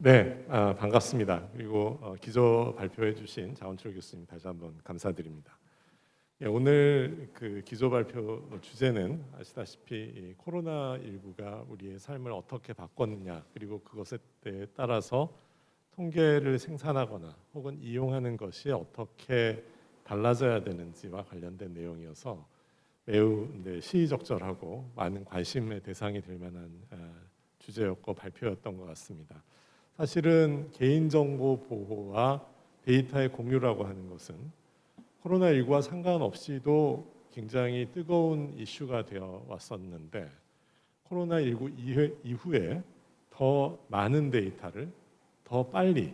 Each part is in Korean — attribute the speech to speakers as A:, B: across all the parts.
A: 네, 반갑습니다. 그리고 기조 발표해 주신 장원철 교수님 다시 한번 감사드립니다. 예, 오늘 그 기조 발표 주제는 아시다시피 이 코로나19가 우리의 삶을 어떻게 바꿨느냐, 그리고 그것에 따라서 통계를 생산하거나 혹은 이용하는 것이 어떻게 달라져야 되는지와 관련된 내용이어서 매우 시의적절하고 많은 관심의 대상이 될 만한 주제였고 발표였던 것 같습니다. 사실은 개인정보 보호와 데이터의 공유라고 하는 것은 코로나19와 상관없이도 굉장히 뜨거운 이슈가 되어 왔었는데 코로나19 이후에 더 많은 데이터를 더 빨리,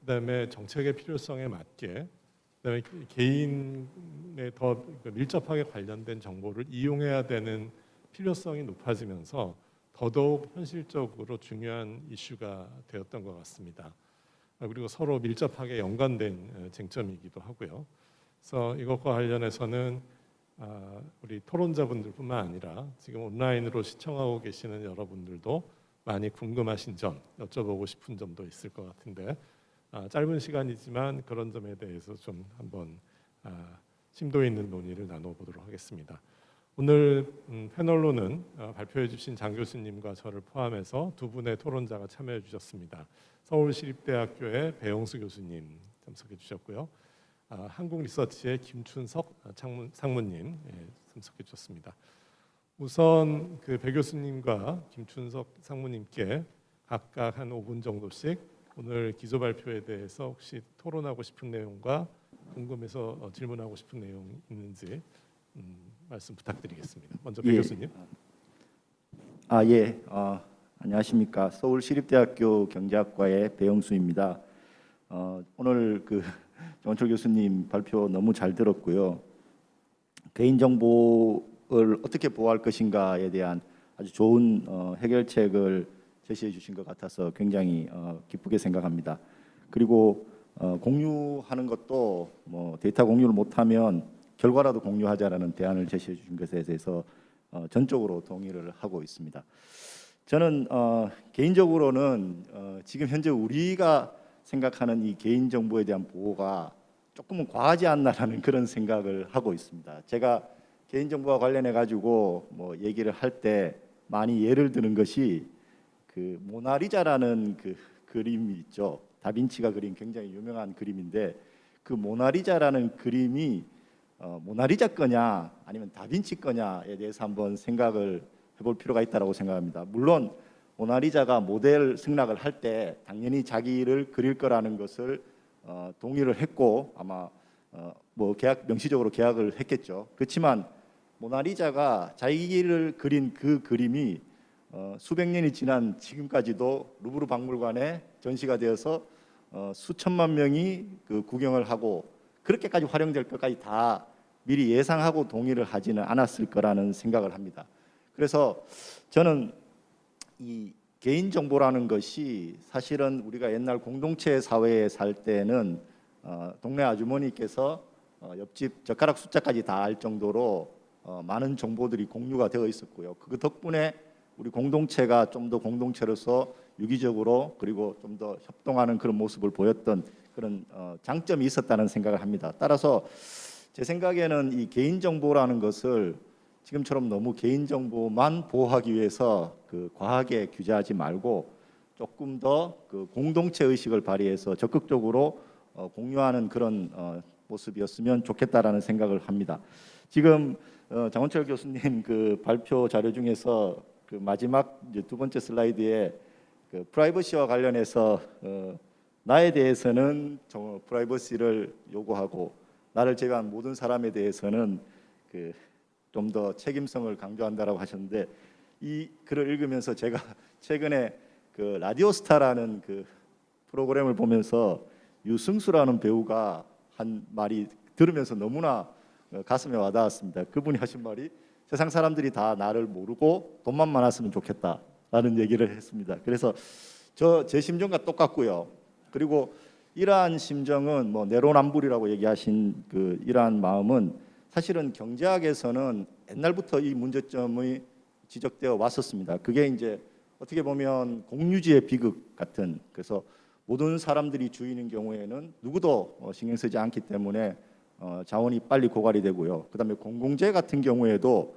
A: 그다음에 정책의 필요성에 맞게, 그다음에 개인에 더 밀접하게 관련된 정보를 이용해야 되는 필요성이 높아지면서 더더욱 현실적으로 중요한 이슈가 되었던 것 같습니다. 그리고 서로 밀접하게 연관된 쟁점이기도 하고요. 그래서 이것과 관련해서는 우리 토론자분들뿐만 아니라 지금 온라인으로 시청하고 계시는 여러분들도 많이 궁금하신 점, 여쭤보고 싶은 점도 있을 것 같은데 짧은 시간이지만 그런 점에 대해서 좀 한번 심도 있는 논의를 나눠보도록 하겠습니다. 오늘 패널로는 발표해 주신 장 교수님과 저를 포함해서 두 분의 토론자가 참여해 주셨습니다. 서울시립대학교의 배용수 교수님 참석해 주셨고요. 한국리서치의 김춘석 상무님 참석해 주셨습니다. 우선 그 배 교수님과 김춘석 상무님께 각각 한 5분 정도씩 오늘 기조 발표에 대해서 혹시 토론하고 싶은 내용과 궁금해서 질문하고 싶은 내용 있는지 말씀 부탁드리겠습니다. 먼저 배 교수님.
B: 안녕하십니까. 서울시립대학교 경제학과의 배영수입니다. 오늘 그 정원철 교수님 발표 너무 잘 들었고요. 개인정보를 어떻게 보호할 것인가에 대한 아주 좋은 해결책을 제시해 주신 것 같아서 굉장히 기쁘게 생각합니다. 그리고 공유하는 것도 뭐 데이터 공유를 못하면 결과라도 공유하자라는 대안을 제시해 주신 것에 대해서 전적으로 동의를 하고 있습니다. 저는 개인적으로는 지금 현재 우리가 생각하는 이 개인정보에 대한 보호가 조금은 과하지 않나라는 그런 생각을 하고 있습니다. 제가 개인정보와 관련해 가지고 뭐 얘기를 할 때 많이 예를 드는 것이 그 모나리자라는 그 그림이 있죠. 다빈치가 그린 굉장히 유명한 그림인데 그 모나리자라는 그림이 모나리자 거냐 아니면 다빈치 거냐에 대해서 한번 생각을 해볼 필요가 있다고 생각합니다. 물론 모나리자가 모델 승낙을 할 때 당연히 자기를 그릴 거라는 것을 동의를 했고 아마 뭐 명시적으로 계약을 했겠죠. 그렇지만 모나리자가 자기를 그린 그 그림이 수백 년이 지난 지금까지도 루브르 박물관에 전시가 되어서 수천만 명이 그 구경을 하고 그렇게까지 활용될 것까지 다 미리 예상하고 동의를 하지는 않았을 거라는 생각을 합니다. 그래서 저는 이 개인정보라는 것이 사실은 우리가 옛날 공동체 사회에 살 때는 동네 아주머니께서 옆집 젓가락 숫자까지 다 알 정도로 많은 정보들이 공유가 되어 있었고요. 그 덕분에 우리 공동체가 좀 더 공동체로서 유기적으로 그리고 좀 더 협동하는 그런 모습을 보였던 그런 장점이 있었다는 생각을 합니다. 따라서 제 생각에는 이 개인정보라는 것을 지금처럼 너무 개인정보만 보호하기 위해서 그 과하게 규제하지 말고 조금 더 그 공동체 의식을 발휘해서 적극적으로 공유하는 그런 모습이었으면 좋겠다라는 생각을 합니다. 지금 장원철 교수님 그 발표 자료 중에서 그 마지막 이제 두 번째 슬라이드에 그 프라이버시와 관련해서 나에 대해서는 프라이버시를 요구하고 나를 제외한 모든 사람에 대해서는 그 좀 더 책임성을 강조한다라고 하셨는데 이 글을 읽으면서 제가 최근에 그 라디오스타라는 그 프로그램을 보면서 유승수라는 배우가 한 말이 들으면서 너무나 가슴에 와닿았습니다. 그분이 하신 말이 세상 사람들이 다 나를 모르고 돈만 많았으면 좋겠다라는 얘기를 했습니다. 그래서 제 심정과 똑같고요. 그리고 이러한 심정은 뭐 내로남불이라고 얘기하신 그 이러한 마음은 사실은 경제학에서는 옛날부터 이 문제점이 지적되어 왔었습니다. 그게 이제 어떻게 보면 공유지의 비극 같은, 그래서 모든 사람들이 주인인 경우에는 누구도 신경 쓰지 않기 때문에 자원이 빨리 고갈이 되고요. 그다음에 공공재 같은 경우에도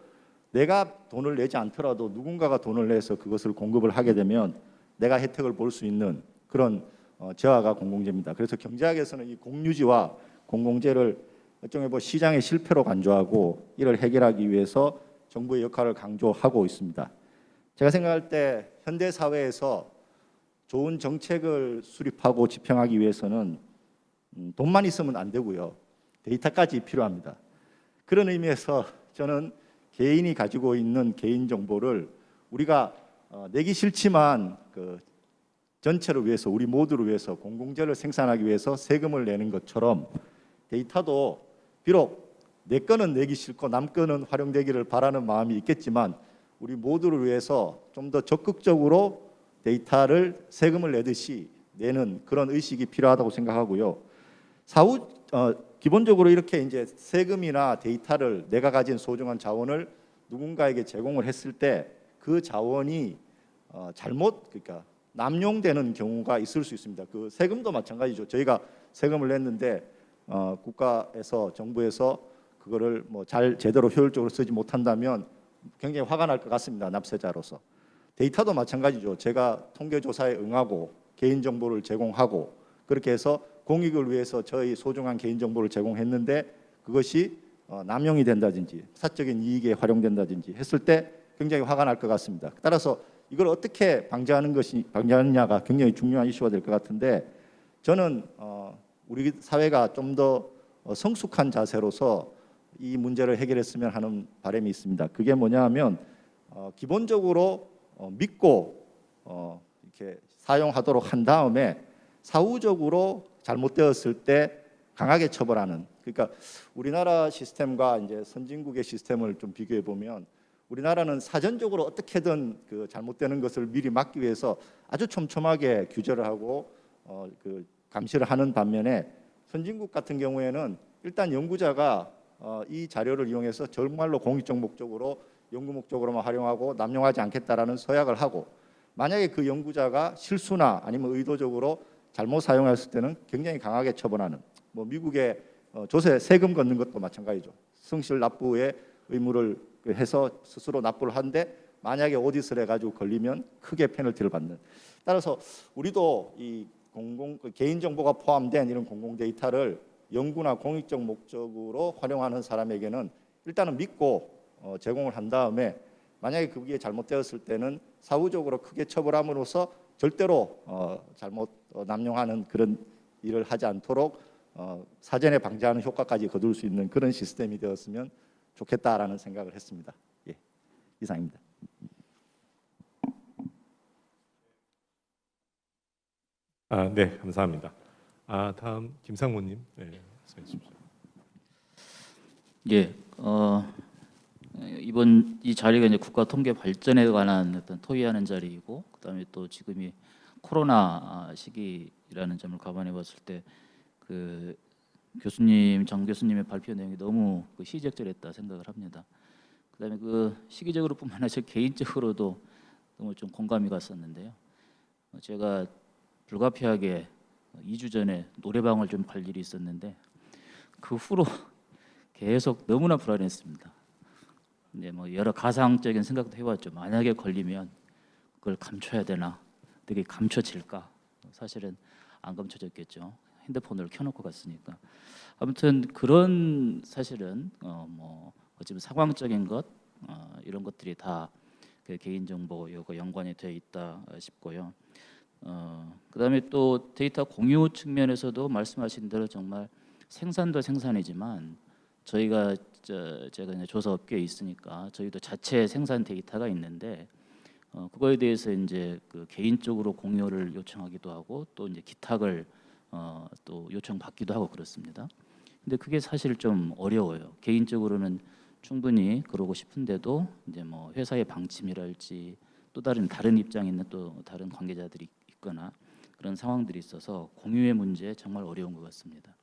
B: 내가 돈을 내지 않더라도 누군가가 돈을 내서 그것을 공급을 하게 되면 내가 혜택을 볼 수 있는 그런 재화가 공공재입니다. 그래서 경제학에서는 이 공유지와 공공재를 일종의 시장의 실패로 간주하고 이를 해결하기 위해서 정부의 역할을 강조하고 있습니다. 제가 생각할 때 현대 사회에서 좋은 정책을 수립하고 집행하기 위해서는 돈만 있으면 안 되고요. 데이터까지 필요합니다. 그런 의미에서 저는 개인이 가지고 있는 개인 정보를 우리가 내기 싫지만 그 전체를 위해서, 우리 모두를 위해서 공공재를 생산하기 위해서 세금을 내는 것처럼 데이터도 비록 내 거는 내기 싫고 남 거는 활용되기를 바라는 마음이 있겠지만 우리 모두를 위해서 좀 더 적극적으로 데이터를 세금을 내듯이 내는 그런 의식이 필요하다고 생각하고요. 기본적으로 이렇게 이제 세금이나 데이터를 내가 가진 소중한 자원을 누군가에게 제공을 했을 때 그 자원이 그러니까 남용되는 경우가 있을 수 있습니다. 그 세금도 마찬가지죠. 저희가 세금을 냈는데 국가에서, 정부에서 그거를 잘 제대로 효율적으로 쓰지 못한다면 굉장히 화가 날 것 같습니다. 납세자로서. 데이터도 마찬가지죠. 제가 통계조사에 응하고 개인정보를 제공하고 그렇게 해서 공익을 위해서 저희 소중한 개인정보를 제공했는데 그것이 남용이 된다든지 사적인 이익에 활용된다든지 했을 때 굉장히 화가 날 것 같습니다. 따라서 이걸 어떻게 방지하느냐가 굉장히 중요한 이슈가 될 것 같은데, 저는 우리 사회가 좀 더 성숙한 자세로서 이 문제를 해결했으면 하는 바람이 있습니다. 그게 뭐냐 하면 기본적으로 믿고 이렇게 사용하도록 한 다음에 사후적으로 잘못되었을 때 강하게 처벌하는, 그러니까 우리나라 시스템과 이제 선진국의 시스템을 좀 비교해 보면 우리나라는 사전적으로 어떻게든 그 잘못되는 것을 미리 막기 위해서 아주 촘촘하게 규제를 하고 그 감시를 하는 반면에 선진국 같은 경우에는 일단 연구자가 이 자료를 이용해서 정말로 공익적 목적으로 연구 목적으로만 활용하고 남용하지 않겠다라는 서약을 하고, 만약에 그 연구자가 실수나 아니면 의도적으로 잘못 사용했을 때는 굉장히 강하게 처벌하는, 미국의 조세 세금 걷는 것도 마찬가지죠. 성실 납부의 의무를 해서 스스로 납부를 하는데 만약에 오디트를 해가지고 걸리면 크게 페널티를 받는. 따라서 우리도 이 개인 정보가 포함된 이런 공공 데이터를 연구나 공익적 목적으로 활용하는 사람에게는 일단은 믿고 제공을 한 다음에 만약에 그게 잘못되었을 때는 사후적으로 크게 처벌함으로써 절대로 잘못 남용하는 그런 일을 하지 않도록 사전에 방지하는 효과까지 거둘 수 있는 그런 시스템이 되었으면 좋겠다라는 생각을 했습니다. 예, 이상입니다.
A: 네, 감사합니다. 다음 김상무님, 네, 말씀해 주십시오.
C: 예, 이번 이 자리가 이제 국가 통계 발전에 관한 어떤 토의하는 자리이고, 그다음에 또 지금이 코로나 시기라는 점을 감안해봤을 때 그 장 교수님의 발표 내용이 너무 시의적절했다 생각을 합니다. 그다음에 그 시기적으로뿐만 아니라 제 개인적으로도 너무 좀 공감이 갔었는데요. 제가 불가피하게 2주 전에 노래방을 좀 갈 일이 있었는데 그 후로 계속 너무나 불안했습니다. 이제 여러 가상적인 생각도 해봤죠. 만약에 걸리면 그걸 감춰야 되나, 되게 감춰질까? 사실은 안 감춰졌겠죠. 핸드폰을 켜놓고 갔으니까. 아무튼 그런 사실은 어쩌면 상황적인 것 이런 것들이 다 그 개인정보 요거 연관이 되어 있다 싶고요. 그다음에 또 데이터 공유 측면에서도 말씀하신 대로 정말 생산도 생산이지만 저희가 제가 이제 조사 업계에 있으니까 저희도 자체 생산 데이터가 있는데 그거에 대해서 이제 그 개인적으로 공유를 요청하기도 하고 또 이제 기탁을 또 요청받기도 하고 그렇습니다. 근데 그게 사실 좀 어려워요. 개인적으로는 충분히 그러고 싶은데도 이제 회사의 방침이랄지 또 다른 입장에 있는 또 다른 관계자들이 있거나 그런 상황들이 있어서 공유의 문제 정말 어려운 것 같습니다.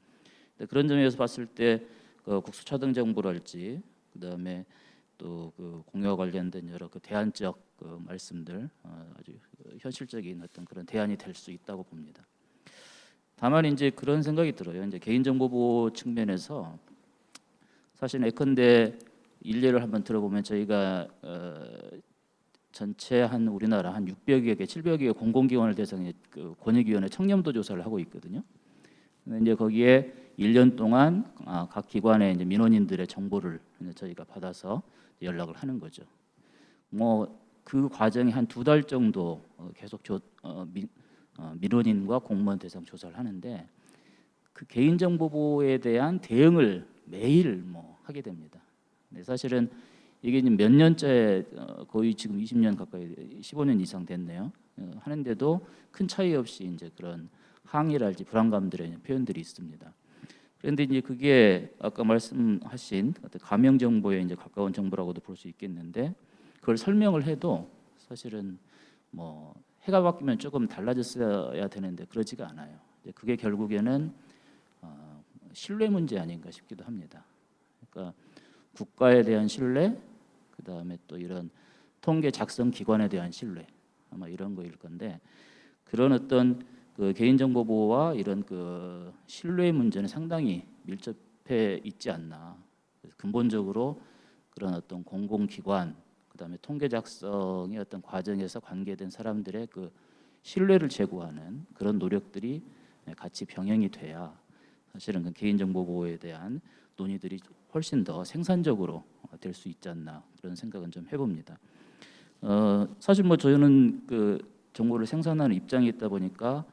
C: 근데 그런 점에서 봤을 때 국수차등 정보랄지 그다음에 또 그 공유와 관련된 여러 그 대안적 그 말씀들 아주 현실적인 어떤 그런 대안이 될 수 있다고 봅니다. 다만 이제 그런 생각이 들어요. 이제 개인정보보호 측면에서 사실 예컨대 일례를 한번 들어보면 저희가 전체 한 우리나라 한 600여 개, 700여 개 공공기관을 대상에 그 권익위원회 청렴도 조사를 하고 있거든요. 근데 이제 거기에 1년 동안 각 기관의 이제 민원인들의 정보를 이제 저희가 받아서 연락을 하는 거죠. 뭐 그 과정이 한 2달 정도 계속 민원인과 공무원 대상 조사를 하는데 그 개인정보보호에 대한 대응을 매일 뭐 하게 됩니다. 근데 사실은 이게 몇 년째 거의 지금 20년 가까이 15년 이상 됐네요. 하는데도 큰 차이 없이 이제 그런 항의랄지 불안감들의 표현들이 있습니다. 그런데 이제 그게 아까 말씀하신 가명 정보에 이제 가까운 정보라고도 볼 수 있겠는데 그걸 설명을 해도 사실은 뭐 해가 바뀌면 조금 달라졌어야 되는데 그러지가 않아요. 그게 결국에는 신뢰 문제 아닌가 싶기도 합니다. 그러니까 국가에 대한 신뢰, 그 다음에 또 이런 통계 작성 기관에 대한 신뢰, 아마 이런 거일 건데 그런 어떤 그 개인정보 보호와 이런 그 신뢰 문제는 상당히 밀접해 있지 않나. 그래서 근본적으로 그런 어떤 공공기관, 그 다음에 통계 작성의 어떤 과정에서 관계된 사람들의 그 신뢰를 제고하는 그런 노력들이 같이 병행이 돼야 사실은 그 개인정보 보호에 대한 논의들이 훨씬 더 생산적으로 될 수 있지 않나 그런 생각은 좀 해봅니다. 사실 뭐 저는 그 정보를 생산하는 입장에 있다 보니까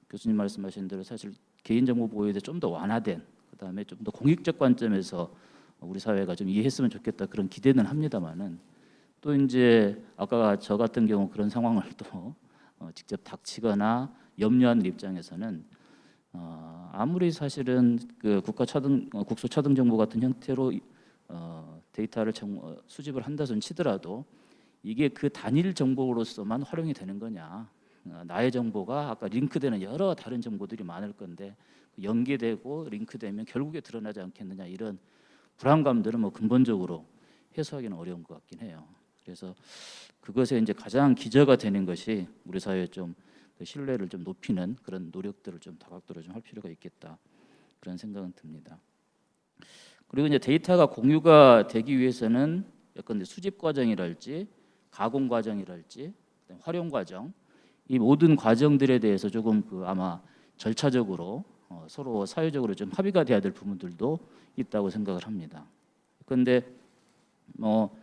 C: 교수님 말씀하신 대로 사실 개인정보 보호에 대해 좀 더 완화된 그다음에 좀 더 공익적 관점에서 우리 사회가 좀 이해했으면 좋겠다 그런 기대는 합니다만은 또 이제 아까 저 같은 경우 그런 상황을 또 직접 닥치거나 염려하는 입장에서는 아무리 사실은 그 국소차등정보 같은 형태로 데이터를 수집을 한다 손 치더라도 이게 그 단일 정보로서만 활용이 되는 거냐? 나의 정보가 아까 링크되는 여러 다른 정보들이 많을 건데 연계되고 링크되면 결국에 드러나지 않겠느냐 이런 불안감들은 뭐 근본적으로 해소하기는 어려운 것 같긴 해요. 그래서 그것에 이제 가장 기저가 되는 것이 우리 사회에 좀 그 신뢰를 좀 높이는 그런 노력들을 좀 다각도로 좀 할 필요가 있겠다 그런 생각은 듭니다. 그리고 이제 데이터가 공유가 되기 위해서는 예컨대 수집 과정이랄지 가공 과정이랄지 활용 과정 이 모든 과정들에 대해서 조금 그 아마 절차적으로 서로 사회적으로 좀 합의가 돼야 될 부분들도 있다고 생각을 합니다. 그런데 뭐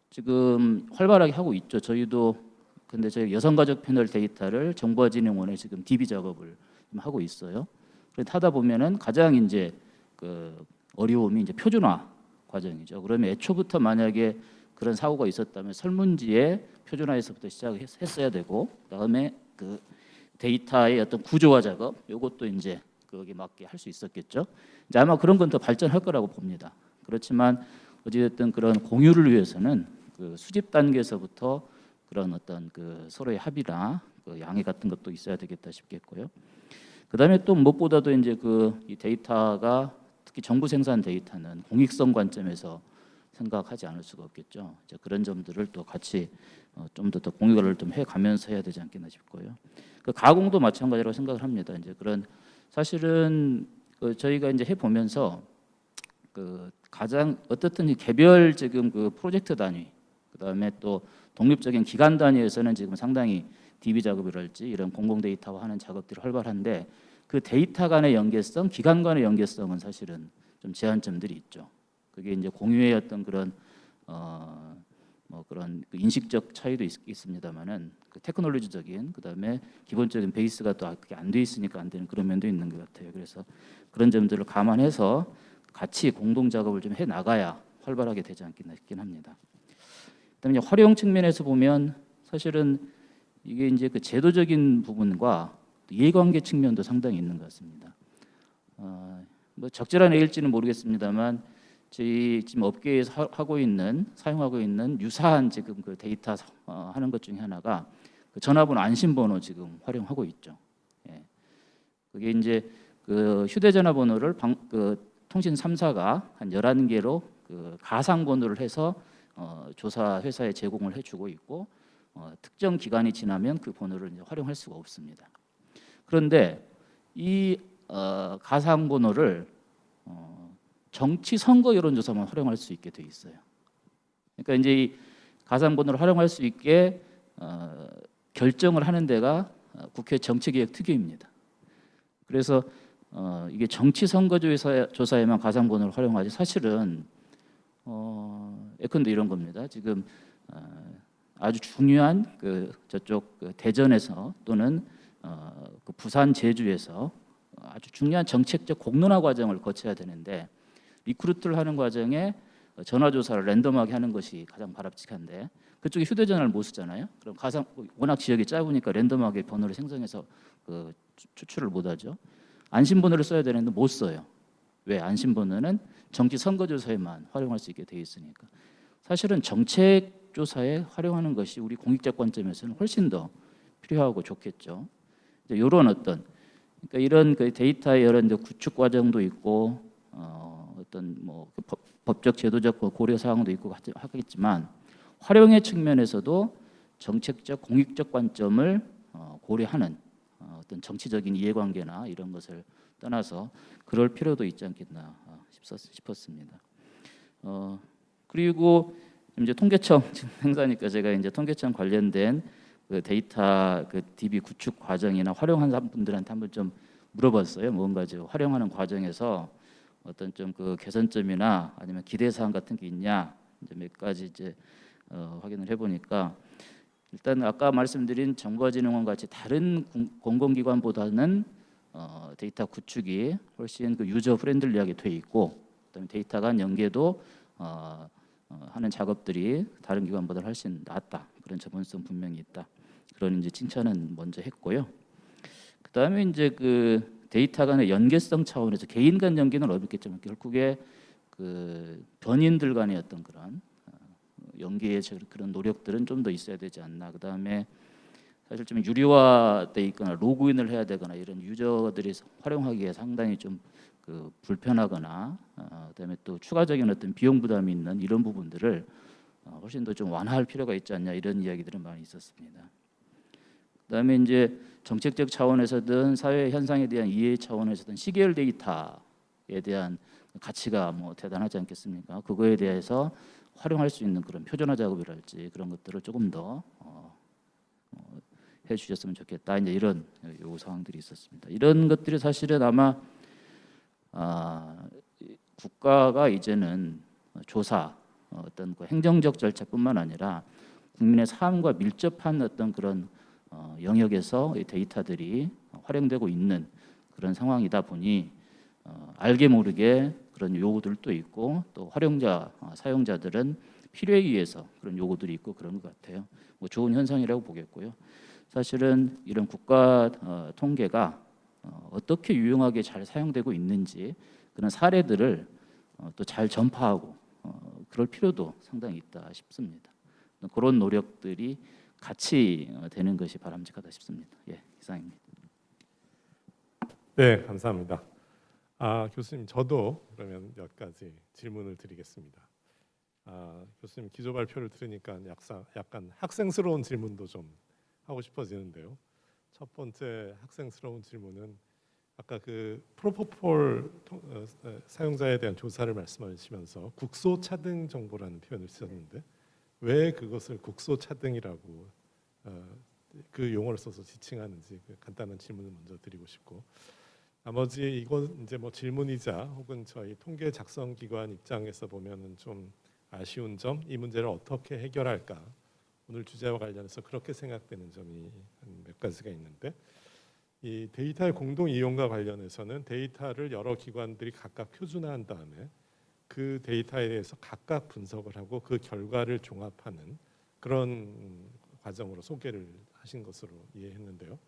C: 지금 활발하게 하고 있죠. 저희도 근데 저희 여성가족 패널 데이터를 정보화진흥원에 지금 DB 작업을 하고 있어요. 그래서 하다 보면은 가장 이제 그 어려움이 이제 표준화 과정이죠. 그러면 애초부터 만약에 그런 사고가 있었다면 설문지에 표준화에서부터 시작했어야 되고 그다음에 그 데이터의 어떤 구조화 작업 이것도 이제 거기에 맞게 할 수 있었겠죠. 이제 아마 그런 건 더 발전할 거라고 봅니다. 그렇지만 어찌됐든 그런 공유를 위해서는 그 수집 단계에서부터 그런 어떤 그 서로의 합의나 그 양해 같은 것도 있어야 되겠다 싶겠고요. 그다음에 또 무엇보다도 이제 그 이 데이터가 특히 정부 생산 데이터는 공익성 관점에서 생각하지 않을 수가 없겠죠. 이제 그런 점들을 또 같이 좀 더 공유를 좀 해가면서 해야 되지 않겠나 싶고요. 그 가공도 마찬가지라고 생각을 합니다. 이제 그런 사실은 그 저희가 이제 해 보면서 그 가장 어떻든 개별 지금 그 프로젝트 단위 그다음에 또 독립적인 기관 단위에서는 지금 상당히 DB 작업이랄지 이런 공공 데이터화하는 작업들이 활발한데 그 데이터 간의 연계성, 기관 간의 연계성은 사실은 좀 제한점들이 있죠. 그게 이제 공유의 어떤 그런 뭐 그런 그 인식적 차이도 있습니다만은 그 테크놀로지적인 그다음에 기본적인 베이스가 또 그게 안 돼 있으니까 안 되는 그런 면도 있는 것 같아요. 그래서 그런 점들을 감안해서 같이 공동 작업을 좀 해 나가야 활발하게 되지 않겠나 싶긴 합니다. 그다음에 활용 측면에서 보면 사실은 이게 이제 그 제도적인 부분과 이해관계 측면도 상당히 있는 것 같습니다. 뭐 적절한 예일지는 모르겠습니다만 저희 지금 업계에서 사용하고 있는 유사한 지금 그 데이터 하는 것 중에 하나가 그 전화번호 안심번호 지금 활용하고 있죠. 예. 그게 이제 그 휴대전화번호를 그 통신 3사가 한 11개로 그 가상 번호를 해서 조사 회사에 제공을 해주고 있고 특정 기간이 지나면 그 번호를 이제 활용할 수가 없습니다. 그런데 이 가상 번호를 정치 선거 여론조사만 활용할 수 있게 돼 있어요. 그러니까 이제 이 가상 번호를 활용할 수 있게 결정을 하는 데가 국회 정치개혁특위입니다. 그래서 이게 정치 선거 조사에만 가상 번호를 활용하지 사실은 예컨대 이런 겁니다. 지금 아주 중요한 저쪽 대전에서 또는 그 부산 제주에서 아주 중요한 정책적 공론화 과정을 거쳐야 되는데 리크루트를 하는 과정에 전화조사를 랜덤하게 하는 것이 가장 바람직한데 그쪽에 휴대전화를 못 쓰잖아요. 그럼 가상 워낙 지역이 짧으니까 랜덤하게 번호를 생성해서 추출을 못하죠. 안심번호를 써야 되는데 못 써요. 왜? 안심번호는 정치 선거조사에만 활용할 수 있게 돼 있으니까. 사실은 정책조사에 활용하는 것이 우리 공익적 관점에서는 훨씬 더 필요하고 좋겠죠. 이런 그러니까 이런 그 데이터의 여러 구축 과정도 있고 어떤 뭐 법적 제도적 고려 사항도 있고 하겠지만 활용의 측면에서도 정책적 공익적 관점을 고려하는 어떤 정치적인 이해관계나 이런 것을 떠나서 그럴 필요도 있지 않겠나 싶었습니다. 그리고 이제 통계청 행사니까 제가 이제 통계청 관련된 그 데이터 그 DB 구축 과정이나 활용한 분들한테 한번 좀 물어봤어요. 뭔가 이제 활용하는 과정에서 어떤 좀 그 개선점이나 아니면 기대 사항 같은 게 있냐 이제 몇 가지 이제 확인을 해보니까 일단 아까 말씀드린 정보진흥원 같이 다른 공공기관보다는 데이터 구축이 훨씬 그 유저 프렌들리하게 돼 있고 그다음에 데이터 간 연계도 하는 작업들이 다른 기관보다 훨씬 낫다. 그런 전문성 분명히 있다. 그런 이제 칭찬은 먼저 했고요. 그다음에 이제 그 데이터 간의 연계성 차원에서 개인 간 연계는 어렵겠지만 결국에 그 변인들 간의 어떤 그런 연계의 그런 노력들은 좀 더 있어야 되지 않나. 그다음에 사실 좀 유료화돼 있거나 로그인을 해야 되거나 이런 유저들이 활용하기에 상당히 좀 그 불편하거나 그다음에 또 추가적인 어떤 비용 부담이 있는 이런 부분들을 훨씬 더 좀 완화할 필요가 있지 않냐 이런 이야기들은 많이 있었습니다. 그다음에 이제 정책적 차원에서든 사회 현상에 대한 이해 차원에서든 시계열 데이터에 대한 가치가 뭐 대단하지 않겠습니까? 그거에 대해서 활용할 수 있는 그런 표준화 작업이랄지 그런 것들을 조금 더 해주셨으면 좋겠다. 이제 이런 요구 사항들이 있었습니다. 이런 것들이 사실은 아마 국가가 이제는 조사 어떤 그 행정적 절차뿐만 아니라 국민의 삶과 밀접한 어떤 그런 영역에서 이 데이터들이 활용되고 있는 그런 상황이다 보니 알게 모르게 그런 요구들도 있고 또 활용자 사용자들은 필요에 의해서 그런 요구들이 있고 그런 것 같아요. 뭐 좋은 현상이라고 보겠고요. 사실은 이런 국가 통계가 어떻게 유용하게 잘 사용되고 있는지 그런 사례들을 또 잘 전파하고 그럴 필요도 상당히 있다 싶습니다. 그런 노력들이 같이 되는 것이 바람직하다 싶습니다. 예, 이상입니다.
A: 네, 감사합니다. 교수님, 저도 그러면 몇 가지 질문을 드리겠습니다. 교수님 기조 발표를 들으니까 약간 학생스러운 질문도 좀 하고 싶어지는데요. 첫 번째 학생스러운 질문은 아까 그 프로포폴 사용자에 대한 조사를 말씀하시면서 국소 차등 정보라는 표현을 쓰셨는데 왜 그것을 국소 차등이라고 그 용어를 써서 지칭하는지 그 간단한 질문을 먼저 드리고 싶고 나머지 이건 이제 뭐 질문이자 혹은 저희 통계 작성 기관 입장에서 보면은 좀 아쉬운 점, 이 문제를 어떻게 해결할까 오늘 주제와 관련해서 그렇게 생각되는 점이 몇 가지가 있는데 이 데이터의 공동 이용과 관련해서는 데이터를 여러 기관들이 각각 표준화한 다음에 그 데이터에 대해서 각각 분석을 하고 그 결과를 종합하는 그런 과정으로 소개를 하신 것으로 이해했는데요.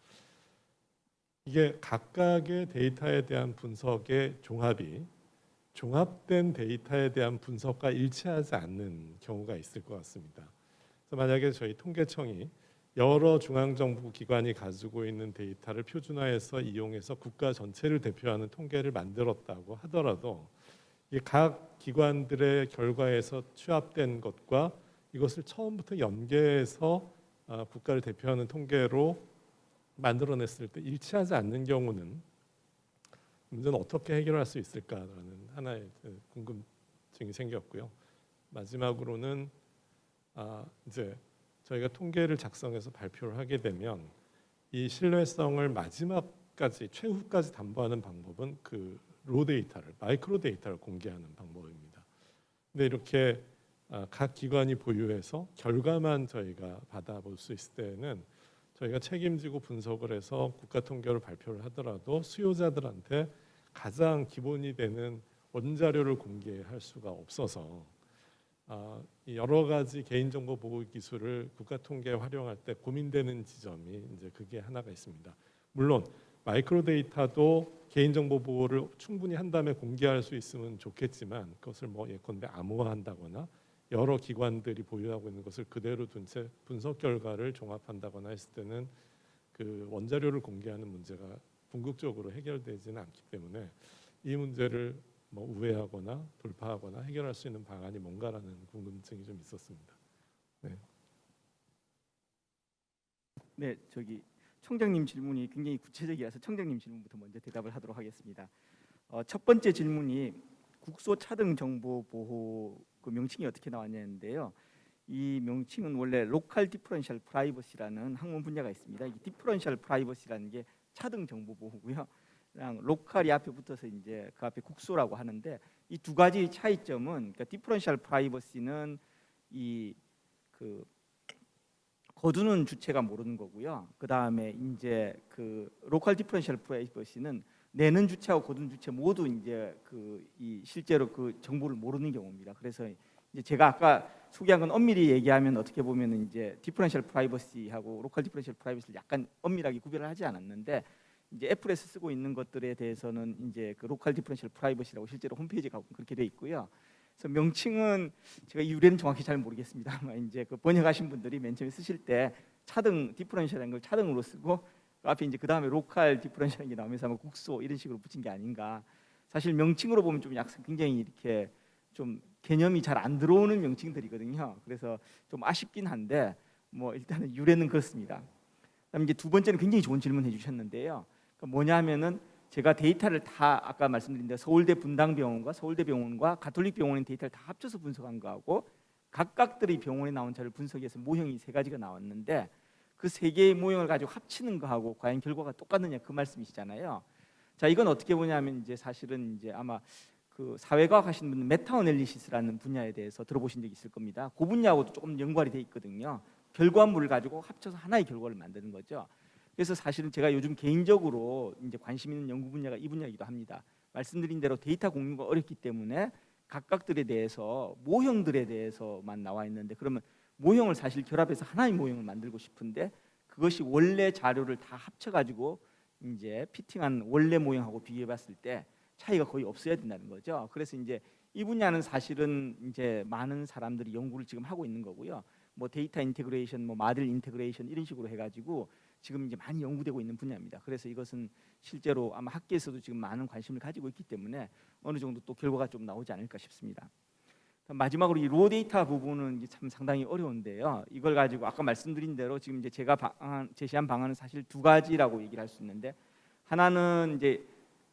A: 이게 각각의 데이터에 대한 분석의 종합이 종합된 데이터에 대한 분석과 일치하지 않는 경우가 있을 것 같습니다. 그래서 만약에 저희 통계청이 여러 중앙정부 기관이 가지고 있는 데이터를 표준화해서 이용해서 국가 전체를 대표하는 통계를 만들었다고 하더라도 이 각 기관들의 결과에서 취합된 것과 이것을 처음부터 연계해서 국가를 대표하는 통계로 만들어냈을 때 일치하지 않는 경우는 문제는 어떻게 해결할 수 있을까라는 하나의 궁금증이 생겼고요. 마지막으로는 이제 저희가 통계를 작성해서 발표를 하게 되면 이 신뢰성을 마지막까지 최후까지 담보하는 방법은 그 로 데이터를 마이크로 데이터를 공개하는 방법입니다. 근데 이렇게 각 기관이 보유해서 결과만 저희가 받아볼 수 있을 때는 저희가 책임지고 분석을 해서 국가 통계를 발표를 하더라도 수요자들한테 가장 기본이 되는 원자료를 공개할 수가 없어서 이 여러 가지 개인정보 보호 기술을 국가 통계에 활용할 때 고민되는 지점이 이제 그게 하나가 있습니다. 물론 마이크로 데이터도 개인정보 보호를 충분히 한 다음에 공개할 수 있으면 좋겠지만 그것을 뭐 예컨대 암호화한다거나 여러 기관들이 보유하고 있는 것을 그대로 둔 채 분석 결과를 종합한다거나 했을 때는 그 원자료를 공개하는 문제가 궁극적으로 해결되지는 않기 때문에 이 문제를 뭐 우회하거나 돌파하거나 해결할 수 있는 방안이 뭔가라는 궁금증이 좀 있었습니다. 네.
D: 네, 저기 총장님 질문이 굉장히 구체적이라서 총장님 질문부터 먼저 대답을 하도록 하겠습니다. 첫 번째 질문이 국소 차등 정보 보호 그 명칭이 어떻게 나왔냐는데요. 이 명칭은 원래 로컬 디퍼런셜 프라이버시라는 학문 분야가 있습니다. 이 디퍼런셜 프라이버시라는 게 차등 정보 보호고요. 그냥 로컬이 앞에 붙어서 이제 그 앞에 국소라고 하는데 이 두 가지 차이점은 그러니까 디퍼런셜 프라이버시는 이 그 거두는 주체가 모르는 거고요. 그 다음에 이제 그 로컬 디퍼런셜 프라이버시는 내는 주체하고 거두는 주체 모두 이제 그 이 실제로 그 정보를 모르는 경우입니다. 그래서 이제 제가 아까 소개한 건 엄밀히 얘기하면 어떻게 보면 이제 디퍼런셜 프라이버시하고 로컬 디퍼런셜 프라이버시를 약간 엄밀하게 구별을 하지 않았는데 이제 애플에서 쓰고 있는 것들에 대해서는 이제 그 로컬 디퍼런셜 프라이버시라고 실제로 홈페이지에 가고 그렇게 돼 있고요. 그래서 명칭은 제가 유래는 정확히 잘 모르겠습니다만 이제 그 번역하신 분들이 맨 처음에 쓰실 때 차등 디퍼런셜이라는 걸 차등으로 쓰고 그 앞에 이제 그 다음에 로컬 디퍼런셜이라는 게 나오면서 아마 국소 이런 식으로 붙인 게 아닌가. 사실 명칭으로 보면 좀 약간 굉장히 이렇게 좀 개념이 잘 안 들어오는 명칭들이거든요. 그래서 좀 아쉽긴 한데 뭐 일단은 유래는 그렇습니다. 그다음에 이제 두 번째는 굉장히 좋은 질문 해주셨는데요. 그러니까 뭐냐면은 제가 데이터를 다 아까 말씀드린 대로 서울대 분당병원과 서울대병원과 가톨릭병원의 데이터를 다 합쳐서 분석한 거하고 각각들의 병원에 나온 자를 분석해서 모형이 세 가지가 나왔는데 그 세 개의 모형을 가지고 합치는 거하고 과연 결과가 똑같느냐 그 말씀이시잖아요. 자, 이건 어떻게 보냐면 이제 사실은 이제 아마 그 사회과학 하시는 분은 메타 어널리시스라는 분야에 대해서 들어보신 적 있을 겁니다. 그 분야하고도 조금 연관이 돼 있거든요. 결과물을 가지고 합쳐서 하나의 결과를 만드는 거죠. 그래서 사실은 제가 요즘 개인적으로 이제 관심 있는 연구 분야가 이 분야이기도 합니다. 말씀드린 대로 데이터 공유가 어렵기 때문에 각각들에 대해서 모형들에 대해서만 나와 있는데 그러면 모형을 사실 결합해서 하나의 모형을 만들고 싶은데 그것이 원래 자료를 다 합쳐가지고 이제 피팅한 원래 모형하고 비교해봤을 때 차이가 거의 없어야 된다는 거죠. 그래서 이제 이 분야는 사실은 이제 많은 사람들이 연구를 지금 하고 있는 거고요. 뭐 데이터 인테그레이션, 뭐 마들 인테그레이션 이런 식으로 해가지고 지금 이제 많이 연구되고 있는 분야입니다. 그래서 이것은 실제로 아마 학계에서도 지금 많은 관심을 가지고 있기 때문에 어느 정도 또 결과가 좀 나오지 않을까 싶습니다. 마지막으로 이 로 데이터 부분은 이제 참 상당히 어려운데요. 이걸 가지고 아까 말씀드린 대로 지금 이제 제가 제시한 방안은 사실 두 가지라고 얘기를 할 수 있는데 하나는 이제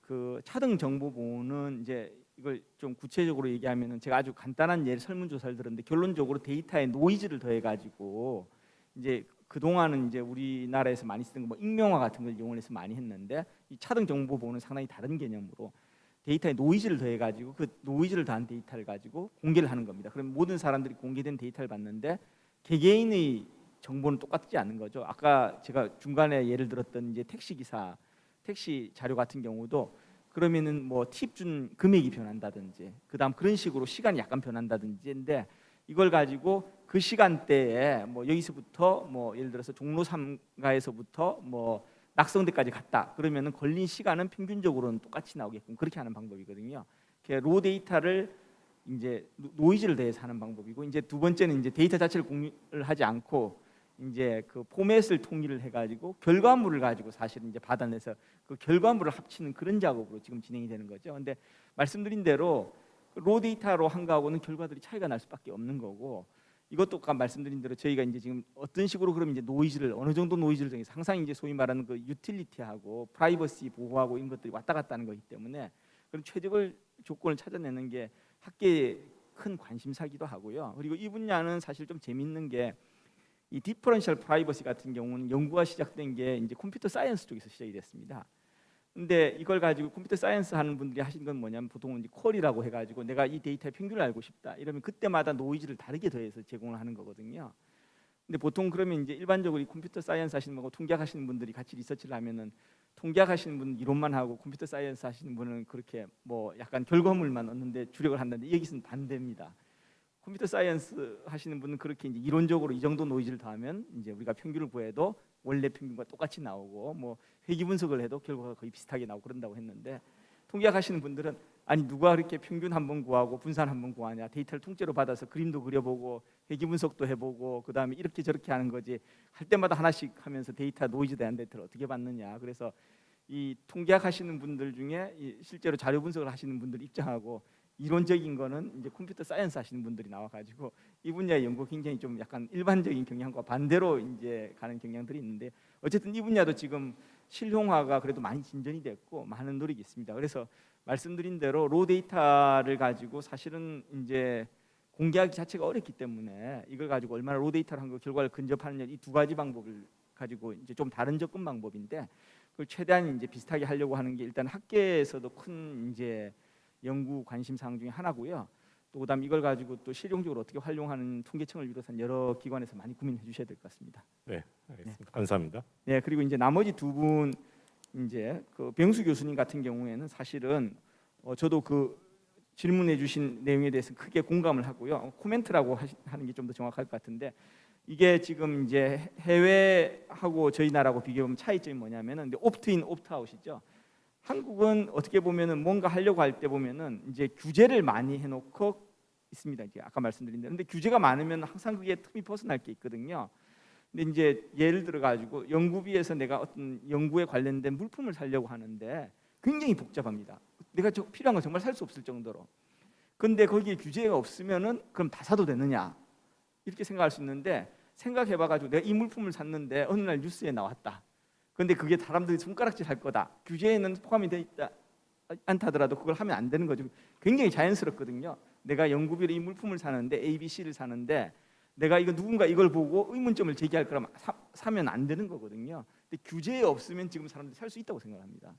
D: 그 차등 정보 보호는 이제 이걸 좀 구체적으로 얘기하면은 제가 아주 간단한 예를 설문조사를 들었는데 결론적으로 데이터에 노이즈를 더해가지고 이제 그 동안은 이제 우리나라에서 많이 쓰는 뭐 익명화 같은 걸 이용해서 많이 했는데 이 차등 정보 보호는 상당히 다른 개념으로 데이터에 노이즈를 더해가지고 그 노이즈를 더한 데이터를 가지고 공개를 하는 겁니다. 그럼 모든 사람들이 공개된 데이터를 봤는데 개개인의 정보는 똑같지 않은 거죠. 아까 제가 중간에 예를 들었던 이제 택시 기사 택시 자료 같은 경우도 그러면은 뭐 팁 준 금액이 변한다든지 그다음 그런 식으로 시간이 약간 변한다든지인데 이걸 가지고 그 시간대에 뭐 여기서부터 뭐 예를 들어서 종로 3가에서부터 뭐 낙성대까지 갔다 그러면은 걸린 시간은 평균적으로는 똑같이 나오게끔 그렇게 하는 방법이거든요. 로 데이터를 이제 노이즈를 더해서 하는 방법이고 이제 두 번째는 이제 데이터 자체를 공유를 하지 않고 이제 그 포맷을 통일을 해가지고 결과물을 가지고 사실은 이제 받아내서 그 결과물을 합치는 그런 작업으로 지금 진행이 되는 거죠. 근데 말씀드린 대로 로 데이터로 한 거하고는 결과들이 차이가 날 수밖에 없는 거고 이것도 아까 말씀드린 대로 저희가 이제 지금 어떤 식으로 그러면 이제 노이즈를 어느 정도 노이즈를 정해서 항상 이제 소위 말하는 그 유틸리티하고 프라이버시 보호하고 이런 것들이 왔다 갔다 하는 거기 때문에 그런 최적의 조건을 찾아내는 게 학계의 큰 관심사기도 하고요. 그리고 이 분야는 사실 좀 재밌는 게 이 디퍼런셜 프라이버시 같은 경우는 연구가 시작된 게 이제 컴퓨터 사이언스 쪽에서 시작이 됐습니다. 근데 이걸 가지고 컴퓨터 사이언스 하는 분들이 하신 건 뭐냐면 보통은 이제 퀄이라고 해가지고 내가 이 데이터의 평균을 알고 싶다 이러면 그때마다 노이즈를 다르게 더해서 제공을 하는 거거든요. 근데 보통 그러면 이제 일반적으로 이 컴퓨터 사이언스 하시는 분하고 통계학 하시는 분들이 같이 리서치를 하면은 통계학 하시는 분은 이론만 하고 컴퓨터 사이언스 하시는 분은 그렇게 뭐 약간 결과물만 얻는데 주력을 한다는데 여기서는 반대입니다. 컴퓨터 사이언스 하시는 분은 그렇게 이제 이론적으로 이 정도 노이즈를 더하면 이제 우리가 평균을 구해도 원래 평균과 똑같이 나오고 뭐 회귀 분석을 해도 결과가 거의 비슷하게 나오고 그런다고 했는데 통계학 하시는 분들은 아니 누가 그렇게 평균 한번 구하고 분산 한번 구하냐 데이터를 통째로 받아서 그림도 그려보고 회귀 분석도 해보고 그 다음에 이렇게 저렇게 하는 거지 할 때마다 하나씩 하면서 데이터 노이즈 대한 데이터를 어떻게 받느냐 그래서 이 통계학 하시는 분들 중에 이 실제로 자료 분석을 하시는 분들 입장하고 이론적인 거는 이제 컴퓨터 사이언스 하시는 분들이 나와가지고 이 분야의 연구 굉장히 좀 약간 일반적인 경향과 반대로 이제 가는 경향들이 있는데 어쨌든 이 분야도 지금 실용화가 그래도 많이 진전이 됐고 많은 노력이 있습니다. 그래서 말씀드린 대로 로 데이터를 가지고 사실은 이제 공개하기 자체가 어렵기 때문에 이걸 가지고 얼마나 로 데이터를 한 거 결과를 근접하느냐 이 두 가지 방법을 가지고 이제 좀 다른 접근 방법인데 그걸 최대한 이제 비슷하게 하려고 하는 게 일단 학계에서도 큰 이제 연구 관심 사항 중에 하나고요. 또 그다음 이걸 가지고 또 실용적으로 어떻게 활용하는 통계청을 비롯한 여러 기관에서 많이 고민해 주셔야 될 것 같습니다.
A: 네, 알겠습니다. 감사합니다.
D: 네, 그리고 이제 나머지 두 분 이제 그 병수 교수님 같은 경우에는 사실은 저도 그 질문해 주신 내용에 대해서 크게 공감을 하고요. 코멘트라고 하는 게 좀 더 정확할 것 같은데 이게 지금 이제 해외하고 저희 나라하고 비교하면 차이점이 뭐냐면은 옵트인 옵트아웃이죠. 한국은 어떻게 보면은 뭔가 하려고 할 때 보면은 이제 규제를 많이 해놓고 있습니다. 이제 아까 말씀드린 대로. 근데 규제가 많으면 항상 그게 틈이 벗어날 게 있거든요. 근데 이제 예를 들어 가지고 연구비에서 내가 어떤 연구에 관련된 물품을 사려고 하는데 굉장히 복잡합니다. 내가 필요한 건 정말 살 수 없을 정도로. 근데 거기에 규제가 없으면은 그럼 다 사도 되느냐 이렇게 생각할 수 있는데 생각해봐 가지고 내가 이 물품을 샀는데 어느 날 뉴스에 나왔다. 근데 그게 사람들이 손가락질 할 거다. 규제에는 포함이 돼 있다 않다더라도 그걸 하면 안 되는 거죠. 굉장히 자연스럽거든요. 내가 연구비로 이 물품을 사는데 A, B, C를 사는데 내가 이거 누군가 이걸 보고 의문점을 제기할 거라면 사면 안 되는 거거든요. 근데 규제에 없으면 지금 사람들이 살 수 있다고 생각합니다.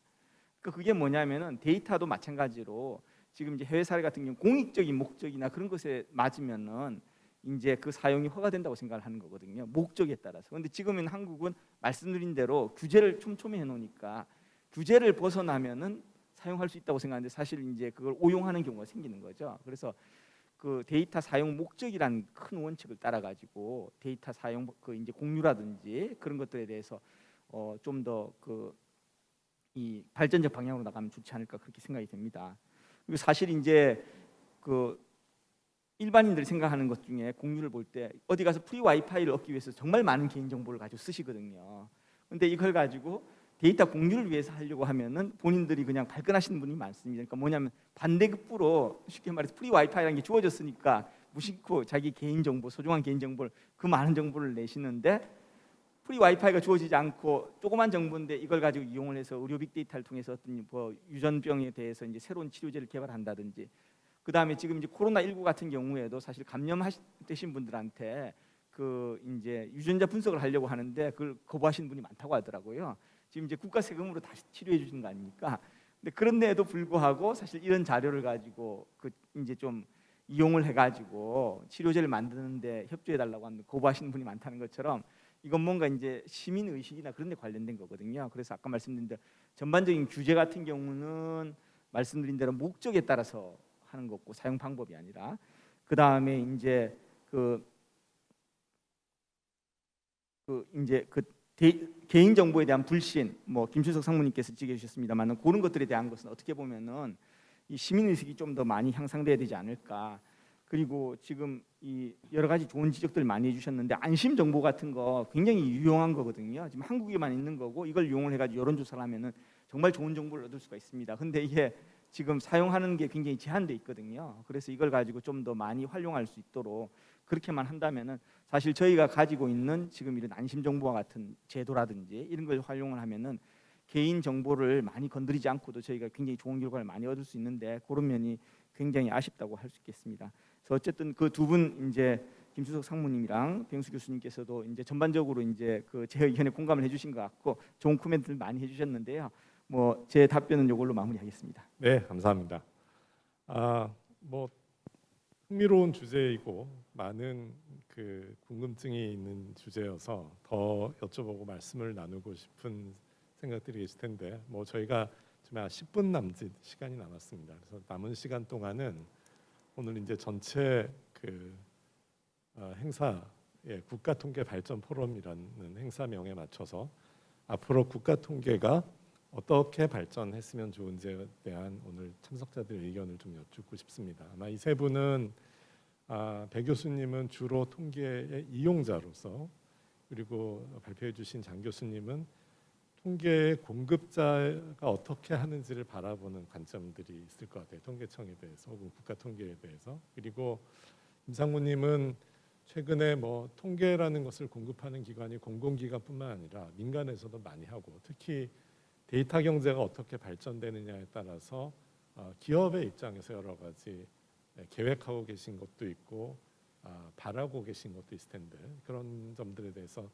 D: 그러니까 그게 뭐냐면은 데이터도 마찬가지로 지금 이제 해외 사례 같은 경우 공익적인 목적이나 그런 것에 맞으면은 이제 그 사용이 허가된다고 생각을 하는 거거든요. 목적에 따라서. 그런데 지금은 한국은 말씀드린 대로 규제를 촘촘히 해놓으니까 규제를 벗어나면은 사용할 수 있다고 생각하는데 사실 이제 그걸 오용하는 경우가 생기는 거죠. 그래서 그 데이터 사용 목적이라는 큰 원칙을 따라 가지고 데이터 사용 그 이제 공유라든지 그런 것들에 대해서 좀 더 그 이 발전적 방향으로 나가면 좋지 않을까 그렇게 생각이 됩니다. 그리고 사실 이제 그 일반인들이 생각하는 것 중에 공유를 볼 때 어디 가서 프리 와이파이를 얻기 위해서 정말 많은 개인 정보를 가지고 쓰시거든요. 근데 이걸 가지고 데이터 공유를 위해서 하려고 하면은 본인들이 그냥 발끈하시는 분이 많습니다. 그러니까 뭐냐면 반대급부로 쉽게 말해서 프리 와이파이라는 게 주어졌으니까 무심코 자기 개인 정보, 소중한 개인 정보를 그 많은 정보를 내시는데 프리 와이파이가 주어지지 않고 조그만 정보인데 이걸 가지고 이용을 해서 의료 빅데이터를 통해서 어떤 뭐 유전병에 대해서 이제 새로운 치료제를 개발한다든지 그 다음에 지금 이제 코로나19 같은 경우에도 사실 감염되신 분들한테 그 이제 유전자 분석을 하려고 하는데 그걸 거부하시는 분이 많다고 하더라고요. 지금 이제 국가 세금으로 다시 치료해 주시는 거 아닙니까? 근데 그런데도 불구하고 사실 이런 자료를 가지고 그 이제 좀 이용을 해가지고 치료제를 만드는데 협조해 달라고 하는데 거부하시는 분이 많다는 것처럼 이건 뭔가 이제 시민 의식이나 그런 데 관련된 거거든요. 그래서 아까 말씀드린 대로 전반적인 규제 같은 경우는 말씀드린 대로 목적에 따라서 하는 거고 사용 방법이 아니라 그 다음에 이제 개인 정보에 대한 불신, 뭐 김준석 상무님께서 지적해주셨습니다만은 그런 것들에 대한 것은 어떻게 보면은 이 시민 의식이 좀 더 많이 향상돼야 되지 않을까. 그리고 지금 이 여러 가지 좋은 지적들 많이 해주셨는데 안심 정보 같은 거 굉장히 유용한 거거든요. 지금 한국에만 있는 거고 이걸 이용을 해가지고 여론조사를 하면은 정말 좋은 정보를 얻을 수가 있습니다. 근데 이게 지금 사용하는 게 굉장히 제한돼 있거든요. 그래서 이걸 가지고 좀 더 많이 활용할 수 있도록 그렇게만 한다면은 사실 저희가 가지고 있는 지금 이런 안심정보와 같은 제도라든지 이런 걸 활용을 하면은 개인 정보를 많이 건드리지 않고도 저희가 굉장히 좋은 결과를 많이 얻을 수 있는데 그런 면이 굉장히 아쉽다고 할 수 있겠습니다. 그래서 어쨌든 그 두 분 이제 김수석 상무님이랑 병수 교수님께서도 이제 전반적으로 이제 그 제 의견에 공감을 해주신 것 같고 좋은 코멘트를 많이 해주셨는데요. 뭐 제 답변은 이걸로 마무리하겠습니다.
A: 네, 감사합니다. 뭐 흥미로운 주제이고 많은 그 궁금증이 있는 주제여서 더 여쭤보고 말씀을 나누고 싶은 생각들이 계실 텐데 뭐 저희가 지금 한 10분 남짓 시간이 남았습니다. 그래서 남은 시간 동안은 오늘 이제 전체 그 행사의 국가통계 발전 포럼이라는 행사명에 맞춰서 앞으로 국가통계가 어떻게 발전했으면 좋은지에 대한 오늘 참석자들의 의견을 좀 여쭙고 싶습니다. 아마 이 세 분은 배 교수님은 주로 통계의 이용자로서 그리고 발표해 주신 장 교수님은 통계의 공급자가 어떻게 하는지를 바라보는 관점들이 있을 것 같아요. 통계청에 대해서 혹은 국가통계에 대해서. 그리고 임상무님은 최근에 뭐 통계라는 것을 공급하는 기관이 공공기관뿐만 아니라 민간에서도 많이 하고 특히 데이터 경제가 어떻게 발전되느냐에 따라서 기업의 입장에서 여러 가지 계획하고 계신 것도 있고 바라고 계신 것도 있을 텐데 그런 점들에 대해서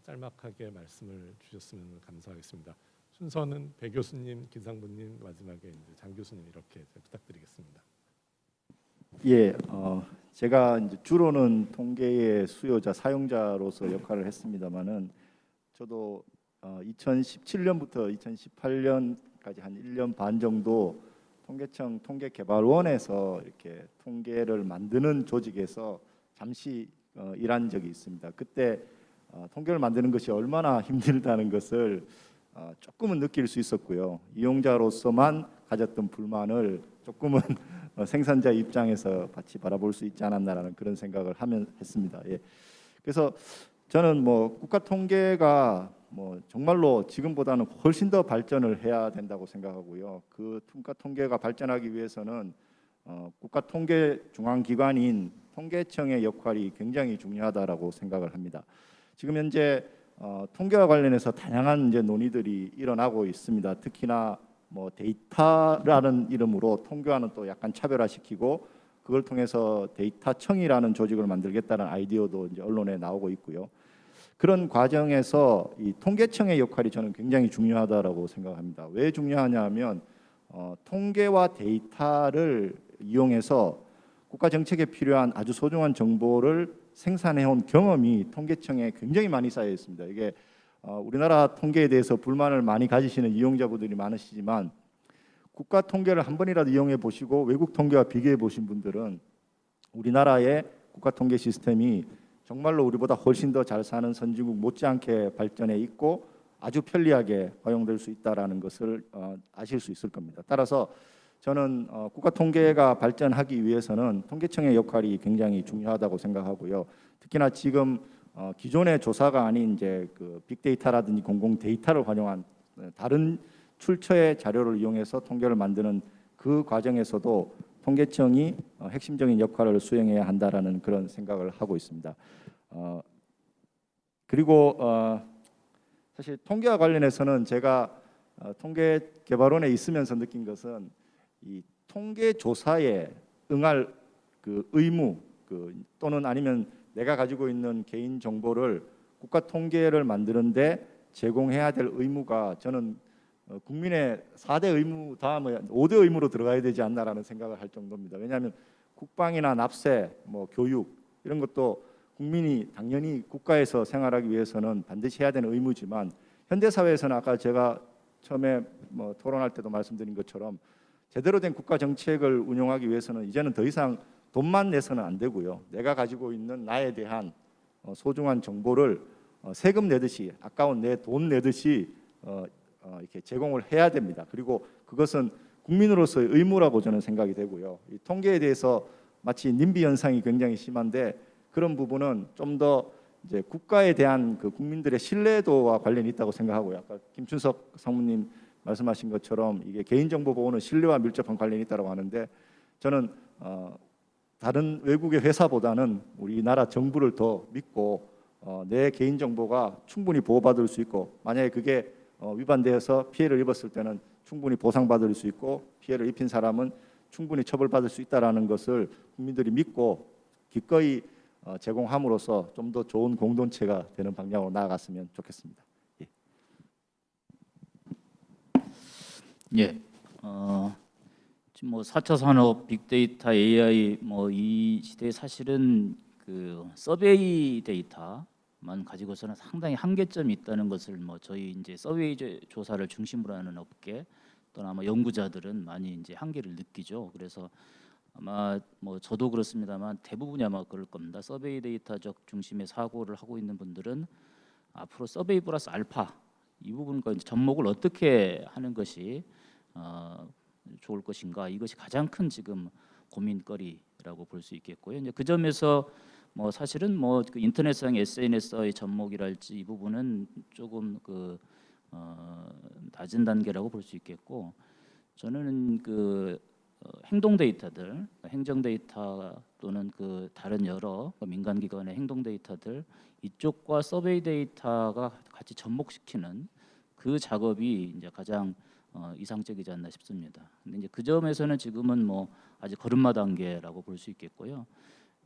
A: 짤막하게 말씀을 주셨으면 감사하겠습니다. 순서는 배 교수님, 김상무님, 마지막에 이제 장 교수님 이렇게 부탁드리겠습니다.
B: 예, 제가 이제 주로는 통계의 수요자, 사용자로서 역할을 했습니다만은 저도 2017년부터 2018년까지 한 1년 반 정도 통계청 통계개발원에서 이렇게 통계를 만드는 조직에서 잠시 일한 적이 있습니다. 그때 통계를 만드는 것이 얼마나 힘들다는 것을 조금은 느낄 수 있었고요. 이용자로서만 가졌던 불만을 조금은 생산자 입장에서 같이 바라볼 수 있지 않았나라는 그런 생각을 했습니다. 예. 그래서 저는 뭐 국가 통계가 뭐 정말로 지금보다는 훨씬 더 발전을 해야 된다고 생각하고요. 그 국가 통계가 발전하기 위해서는 국가 통계 중앙 기관인 통계청의 역할이 굉장히 중요하다라고 생각을 합니다. 지금 현재 통계와 관련해서 다양한 이제 논의들이 일어나고 있습니다. 특히나 뭐 데이터라는 이름으로 통계와는 또 약간 차별화시키고 그걸 통해서 데이터청이라는 조직을 만들겠다는 아이디어도 이제 언론에 나오고 있고요. 그런 과정에서 이 통계청의 역할이 저는 굉장히 중요하다라고 생각합니다. 왜 중요하냐면 통계와 데이터를 이용해서 국가 정책에 필요한 아주 소중한 정보를 생산해온 경험이 통계청에 굉장히 많이 쌓여 있습니다. 이게 우리나라 통계에 대해서 불만을 많이 가지시는 이용자분들이 많으시지만 국가 통계를 한 번이라도 이용해 보시고 외국 통계와 비교해 보신 분들은 우리나라의 국가 통계 시스템이 정말로 우리보다 훨씬 더 잘 사는 선진국 못지않게 발전해 있고 아주 편리하게 활용될 수 있다라는 것을 아실 수 있을 겁니다. 따라서 저는 국가 통계가 발전하기 위해서는 통계청의 역할이 굉장히 중요하다고 생각하고요. 특히나 지금 기존의 조사가 아닌 이제 그 빅데이터라든지 공공 데이터를 활용한 다른 출처의 자료를 이용해서 통계를 만드는 그 과정에서도 통계청이 핵심적인 역할을 수행해야 한다라는 그런 생각을 하고 있습니다. 그리고 사실 통계와 관련해서는 제가 통계개발원에 있으면서 느낀 것은 이 통계 조사에 응할 그 의무 또는 아니면 내가 가지고 있는 개인 정보를 국가 통계를 만드는데 제공해야 될 의무가 저는 국민의 4대 의무 다음에 5대 의무로 들어가야 되지 않나라는 생각을 할 정도입니다. 왜냐하면 국방이나 납세, 뭐 교육 이런 것도 국민이 당연히 국가에서 생활하기 위해서는 반드시 해야 되는 의무지만 현대 사회에서는 아까 제가 처음에 뭐 토론할 때도 말씀드린 것처럼 제대로 된 국가 정책을 운영하기 위해서는 이제는 더 이상 돈만 내서는 안 되고요. 내가 가지고 있는 나에 대한 소중한 정보를 세금 내듯이 아까운 내 돈 내듯이 이렇게 제공을 해야 됩니다. 그리고 그것은 국민으로서의 의무라고 저는 생각이 되고요. 이 통계에 대해서 마치 님비 현상이 굉장히 심한데 그런 부분은 좀 더 이제 국가에 대한 그 국민들의 신뢰도와 관련이 있다고 생각하고요. 아까 김춘석 상무님 말씀하신 것처럼 이게 개인정보 보호는 신뢰와 밀접한 관련이 있다고 하는데 저는 다른 외국의 회사보다는 우리나라 정부를 더 믿고 내 개인 정보가 충분히 보호받을 수 있고, 만약에 그게 위반되어서 피해를 입었을 때는 충분히 보상받을 수 있고, 피해를 입힌 사람은 충분히 처벌받을 수 있다라는 것을 국민들이 믿고 기꺼이 제공함으로써 좀 더 좋은 공동체가 되는 방향으로 나아갔으면 좋겠습니다. 예.
C: 예. 지금 뭐 4차 산업, 빅데이터, AI 뭐 이 시대에 사실은 그 서베이 데이터만 가지고서는 상당히 한계점이 있다는 것을 뭐 저희 이제 서베이 조사를 중심으로 하는 업계 또는 아마 연구자들은 많이 이제 한계를 느끼죠. 그래서 아마 뭐 저도 그렇습니다만 대부분이 아마 그럴 겁니다. 서베이 데이터적 중심의 사고를 하고 있는 분들은 앞으로 서베이 플러스 알파 이 부분과 접목을 어떻게 하는 것이 좋을 것인가, 이것이 가장 큰 지금 고민거리라고 볼 수 있겠고요. 이제 그 점에서 뭐 사실은 뭐 그 인터넷상 SNS의 접목이랄지 이 부분은 조금 그 낮은 단계라고 볼 수 있겠고, 저는 그 행동 데이터들, 행정 데이터 또는 그 다른 여러 민간 기관의 행동 데이터들 이쪽과 서베이 데이터가 같이 접목시키는 그 작업이 이제 가장 이상적이지 않나 싶습니다. 근데 이제 그 점에서는 지금은 뭐 아직 걸음마 단계라고 볼 수 있겠고요.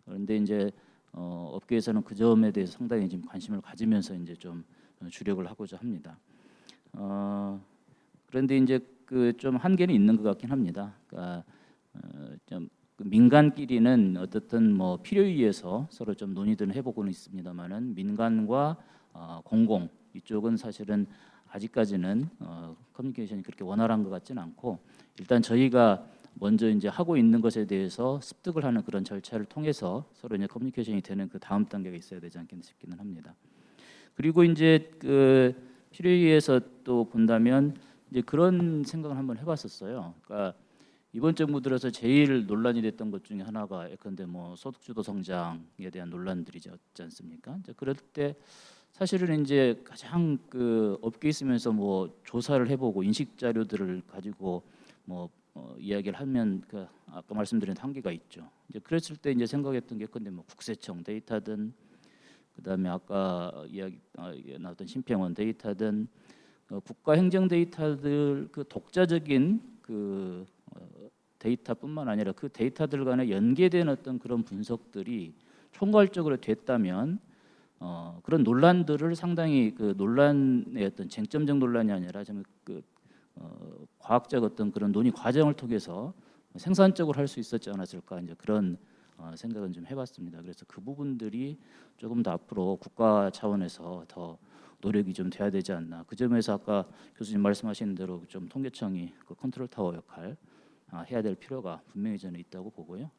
C: 그런데 이제 업계에서는 그 점에 대해서 상당히 지금 관심을 가지면서 이제 좀 주력을 하고자 합니다. 그런데 이제 그 좀 한계는 있는 것 같긴 합니다. 그러니까 좀 민간끼리는 어떻든 뭐 필요에 의해서 서로 좀 논의들은 해보고는 있습니다만은 민간과 공공 이쪽은 사실은 아직까지는 커뮤니케이션이 그렇게 원활한 것 같지는 않고, 일단 저희가 먼저 이제 하고 있는 것에 대해서 습득을 하는 그런 절차를 통해서 서로 이제 커뮤니케이션이 되는 그 다음 단계가 있어야 되지 않겠나 싶기는 합니다. 그리고 이제 그 필요에 의해서 또 본다면 이제 그런 생각을 한번 해봤었어요. 그러니까 이번 정부 들어서 제일 논란이 됐던 것 중에 하나가 예컨대 뭐 소득주도 성장에 대한 논란들이지 않습니까? 이제 그럴 때 사실은 이제 가장 그 업계에 있으면서 뭐 조사를 해보고 인식 자료들을 가지고 뭐 이야기를 하면 그 아까 말씀드린 한계가 있죠. 이제 그랬을 때 이제 생각했던 게 근데 뭐 국세청 데이터든 그다음에 아까 이야기 나왔던 심평원 데이터든 국가 행정 데이터들 그 독자적인 그 데이터뿐만 아니라 그 데이터들 간에 연계된 어떤 그런 분석들이 총괄적으로 됐다면 그런 논란들을 상당히 그 논란의 어떤 쟁점적 논란이 아니라 좀 그 과학적 어떤 그런 논의 과정을 통해서 생산적으로 할 수 있었지 않았을까, 이제 그런 생각은 좀 해봤습니다. 그래서 그 부분들이 조금 더 앞으로 국가 차원에서 더 노력이 좀 돼야 되지 않나. 그 점에서 아까 교수님 말씀하신 대로 좀 통계청이 그 컨트롤 타워 역할 해야 될 필요가 분명히 저는 있다고 보고요.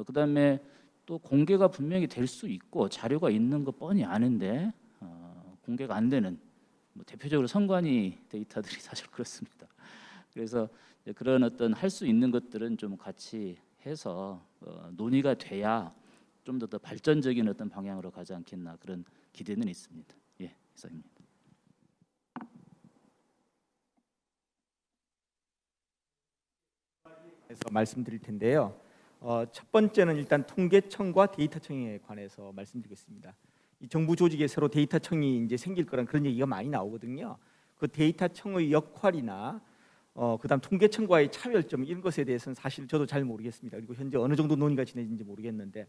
C: 그다음에 또 공개가 분명히 될 수 있고 자료가 있는 거 뻔히 아는데 공개가 안 되는 뭐 대표적으로 선관위 데이터들이 사실 그렇습니다. 그래서 그런 어떤 할 수 있는 것들은 좀 같이 해서 논의가 돼야 좀 더 발전적인 어떤 방향으로 가지 않겠나, 그런 기대는 있습니다. 예, 이상입니다.
D: 그래서 말씀드릴 텐데요. 첫 번째는 일단 통계청과 데이터청에 관해서 말씀드리겠습니다. 이 정부 조직에 새로 데이터청이 이제 생길 거란 그런 얘기가 많이 나오거든요. 그 데이터청의 역할이나 그다음 통계청과의 차별점 이런 것에 대해서는 사실 저도 잘 모르겠습니다. 그리고 현재 어느 정도 논의가 진행되는지 모르겠는데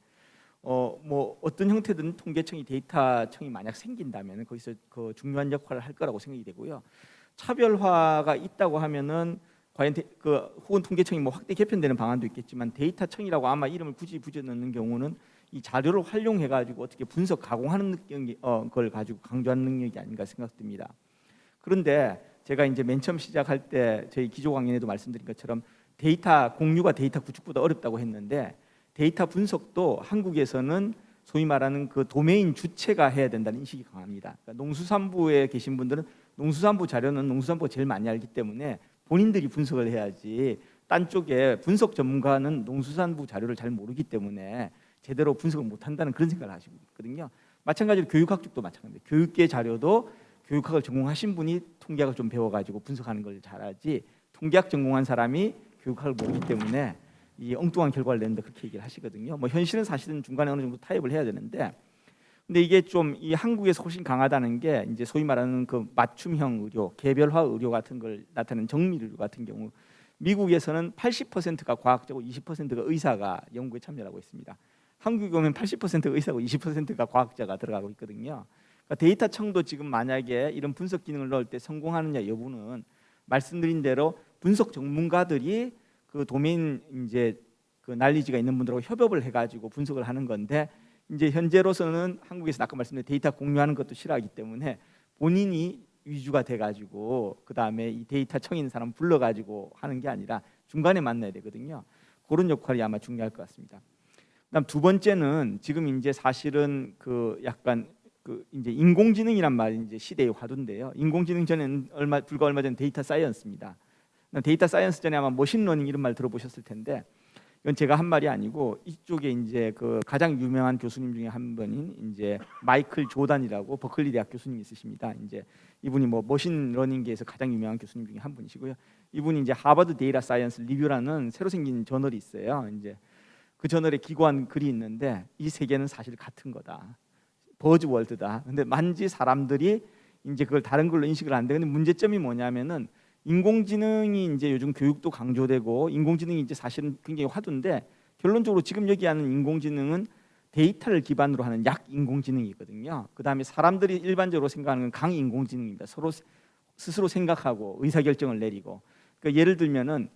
D: 뭐 어떤 형태든 통계청이 데이터청이 만약 생긴다면 거기서 그 중요한 역할을 할 거라고 생각이 되고요. 차별화가 있다고 하면은 과연 혹은 통계청이 뭐 확대 개편되는 방안도 있겠지만 데이터청이라고 아마 이름을 굳이 붙여넣는 경우는 이 자료를 활용해 가지고 어떻게 분석 가공하는 걸 가지고 강조하는 능력이 아닌가 생각됩니다. 그런데 제가 이제 맨 처음 시작할 때 저희 기조 강연에도 말씀드린 것처럼 데이터 공유가 데이터 구축보다 어렵다고 했는데, 데이터 분석도 한국에서는 소위 말하는 그 도메인 주체가 해야 된다는 인식이 강합니다. 그러니까 농수산부에 계신 분들은 농수산부 자료는 농수산부가 제일 많이 알기 때문에 본인들이 분석을 해야지, 딴 쪽에 분석 전문가는 농수산부 자료를 잘 모르기 때문에 제대로 분석을 못한다는 그런 생각을 하시고 있거든요. 마찬가지로 교육학 쪽도 마찬가지입니다. 교육계 자료도 교육학을 전공하신 분이 통계학을 좀 배워가지고 분석하는 걸 잘하지, 통계학 전공한 사람이 교육학을 모르기 때문에 이 엉뚱한 결과를 낸다 그렇게 얘기를 하시거든요. 뭐 현실은 사실은 중간에 어느 정도 타협을 해야 되는데, 근데 이게 좀 이 한국에서 훨씬 강하다는 게 이제 소위 말하는 그 맞춤형 의료, 개별화 의료 같은 걸 나타내는 정밀 의료 같은 경우 미국에서는 80%가 과학자고 20%가 의사가 연구에 참여하고 있습니다. 한국에 오면 80%가 의사고 20%가 과학자가 들어가고 있거든요. 그러니까 데이터청도 지금 만약에 이런 분석 기능을 넣을 때 성공하느냐 여부는 말씀드린 대로 분석 전문가들이 그 도메인 이제 그 난리지가 있는 분들하고 협업을 해가지고 분석을 하는 건데, 이제 현재로서는 한국에서 아까 말씀드린 데이터 공유하는 것도 싫어하기 때문에 본인이 위주가 돼가지고 그 다음에 이 데이터청에 있는 사람 불러가지고 하는 게 아니라 중간에 만나야 되거든요. 그런 역할이 아마 중요할 것 같습니다. 그다음 두 번째는 지금 이제 사실은 그 약간 그 이제 인공지능이란 말이 이제 시대의 화두인데요. 인공지능 전에는 불과 얼마 전 데이터 사이언스입니다. 데이터 사이언스 전에 아마 머신러닝 이런 말 들어보셨을 텐데, 이건 제가 한 말이 아니고 이쪽에 이제 그 가장 유명한 교수님 중에 한 분인 이제 마이클 조단이라고 버클리 대학 교수님이 있으십니다. 이제 이분이 뭐 머신러닝계에서 가장 유명한 교수님 중에 한 분이시고요. 이분이 이제 하버드 데이터 사이언스 리뷰라는 새로 생긴 저널이 있어요. 이제 그 저널에 기고한 글이 있는데, 이 세계는 사실 같은 거다. 버즈월드다. 근데 만지 사람들이 이제 그걸 다른 걸로 인식을 하는데, 근데 문제점이 뭐냐면은 인공지능이 이제 요즘 교육도 강조되고 인공지능이 이제 사실은 굉장히 화두인데, 결론적으로 지금 얘기하는 인공지능은 데이터를 기반으로 하는 약 인공지능이거든요. 그 다음에 사람들이 일반적으로 생각하는 건 강 인공지능입니다. 서로 스스로 생각하고 의사결정을 내리고. 그러니까 예를 들면은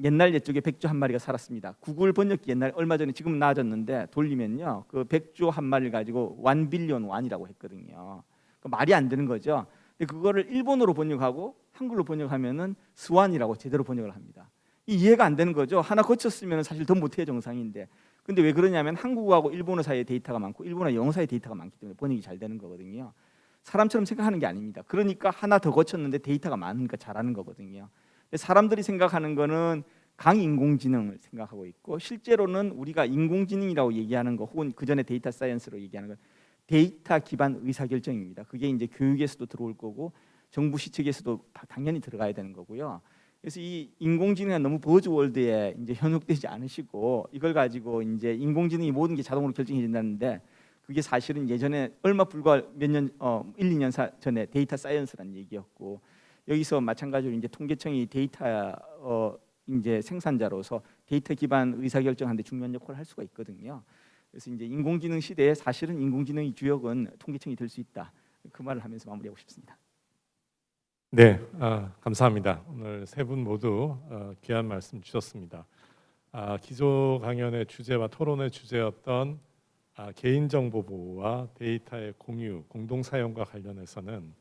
D: 옛날 옛적에 백조 한 마리가 살았습니다. 구글 번역기 옛날 얼마 전에 지금 나아졌는데 돌리면요, 그 백조 한 마리를 가지고 1 빌리언 원이라고 했거든요. 그러니까 말이 안 되는 거죠. 근데 그거를 일본어로 번역하고 한글로 번역하면은 스완이라고 제대로 번역을 합니다. 이해가 안 되는 거죠. 하나 거쳤으면 사실 더 못해 정상인데. 근데 왜 그러냐면 한국어하고 일본어 사이에 데이터가 많고 일본어 영어 사이에 데이터가 많기 때문에 번역이 잘 되는 거거든요. 사람처럼 생각하는 게 아닙니다. 그러니까 하나 더 거쳤는데 데이터가 많으니까 잘하는 거거든요. 사람들이 생각하는 거는 강인공지능을 생각하고 있고, 실제로는 우리가 인공지능이라고 얘기하는 거 혹은 그 전에 데이터 사이언스로 얘기하는 건 데이터 기반 의사결정입니다. 그게 이제 교육에서도 들어올 거고 정부 시측에서도 당연히 들어가야 되는 거고요. 그래서 이 인공지능은 너무 버즈월드에 이제 현혹되지 않으시고, 이걸 가지고 이제 인공지능이 모든 게 자동으로 결정이 된다는데, 그게 사실은 예전에 얼마 불과 몇 년 1, 2년 전에 데이터 사이언스라는 얘기였고, 여기서 마찬가지로 이제 통계청이 데이터 이제 생산자로서 데이터 기반 의사결정하는데 중요한 역할을 할 수가 있거든요. 그래서 이제 인공지능 시대에 사실은 인공지능의 주역은 통계청이 될 수 있다. 그 말을 하면서 마무리하고 싶습니다.
A: 네, 감사합니다. 오늘 세 분 모두 귀한 말씀 주셨습니다. 기조 강연의 주제와 토론의 주제였던 개인정보 보호와 데이터의 공유, 공동 사용과 관련해서는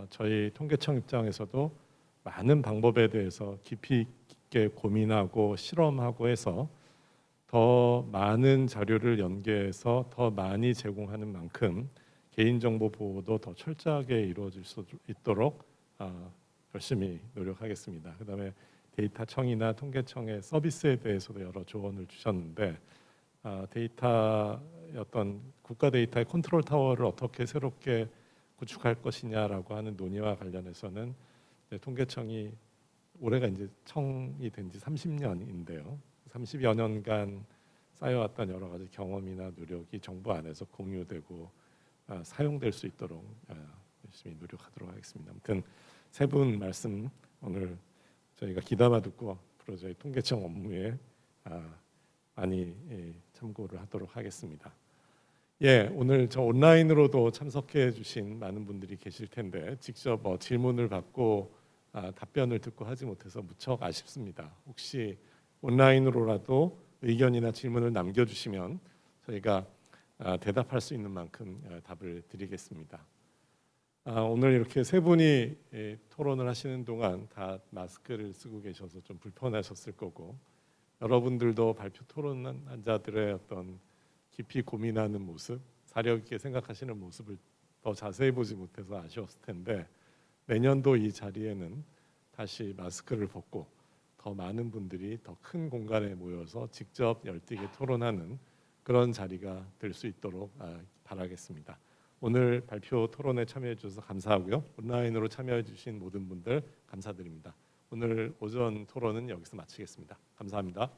A: 저희 통계청 입장에서도 많은 방법에 대해서 깊이 있게 고민하고 실험하고 해서 더 많은 자료를 연계해서 더 많이 제공하는 만큼 개인정보 보호도 더 철저하게 이루어질 수 있도록 열심히 노력하겠습니다. 그다음에 데이터청이나 통계청의 서비스에 대해서도 여러 조언을 주셨는데, 데이터 어떤 국가 데이터의 컨트롤 타워를 어떻게 새롭게 구축할 것이냐라고 하는 논의와 관련해서는 통계청이 올해가 이제 청이 된 지 30년인데요. 30여 년간 쌓여왔던 여러 가지 경험이나 노력이 정부 안에서 공유되고 사용될 수 있도록 열심히 노력하도록 하겠습니다. 아무튼 세 분 말씀 오늘 저희가 귀담아 듣고 앞으로 저희 통계청 업무에 많이 참고를 하도록 하겠습니다. 예, 오늘 저 온라인으로도 참석해 주신 많은 분들이 계실 텐데 직접 질문을 받고 답변을 듣고 하지 못해서 무척 아쉽습니다. 혹시 온라인으로라도 의견이나 질문을 남겨주시면 저희가 대답할 수 있는 만큼 답을 드리겠습니다. 오늘 이렇게 세 분이 토론을 하시는 동안 다 마스크를 쓰고 계셔서 좀 불편하셨을 거고, 여러분들도 발표 토론자들의 어떤 깊이 고민하는 모습, 사려 있게 생각하시는 모습을 더 자세히 보지 못해서 아쉬웠을 텐데, 내년도 이 자리에는 다시 마스크를 벗고 더 많은 분들이 더 큰 공간에 모여서 직접 열띠게 토론하는 그런 자리가 될 수 있도록 바라겠습니다. 오늘 발표 토론에 참여해 주셔서 감사하고요. 온라인으로 참여해 주신 모든 분들 감사드립니다. 오늘 오전 토론은 여기서 마치겠습니다. 감사합니다.